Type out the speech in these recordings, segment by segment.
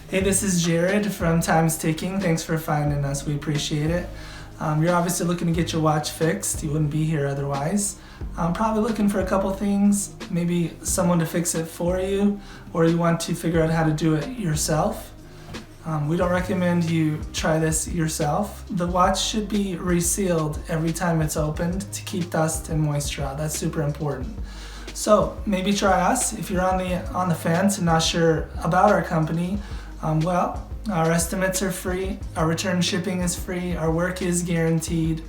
Hey, this is Jared from Time's Ticking. Thanks for finding us. We appreciate it. You're obviously looking to get your watch fixed. You wouldn't be here otherwise. I'm probably looking for a couple things, maybe someone to fix it for you, or you want to figure out how to do it yourself. We don't recommend you try this yourself. The watch should be resealed every time it's opened to keep dust and moisture out. That's super important. So maybe try us. If you're on the fence and not sure about our company, our estimates are free, our return shipping is free, our work is guaranteed.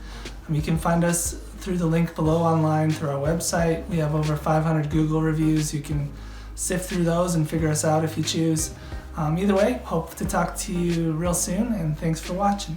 You can find us through the link below online through our website. We have over 500 Google reviews. You can sift through those and figure us out if you choose. Either way, hope to talk to you real soon, and thanks for watching.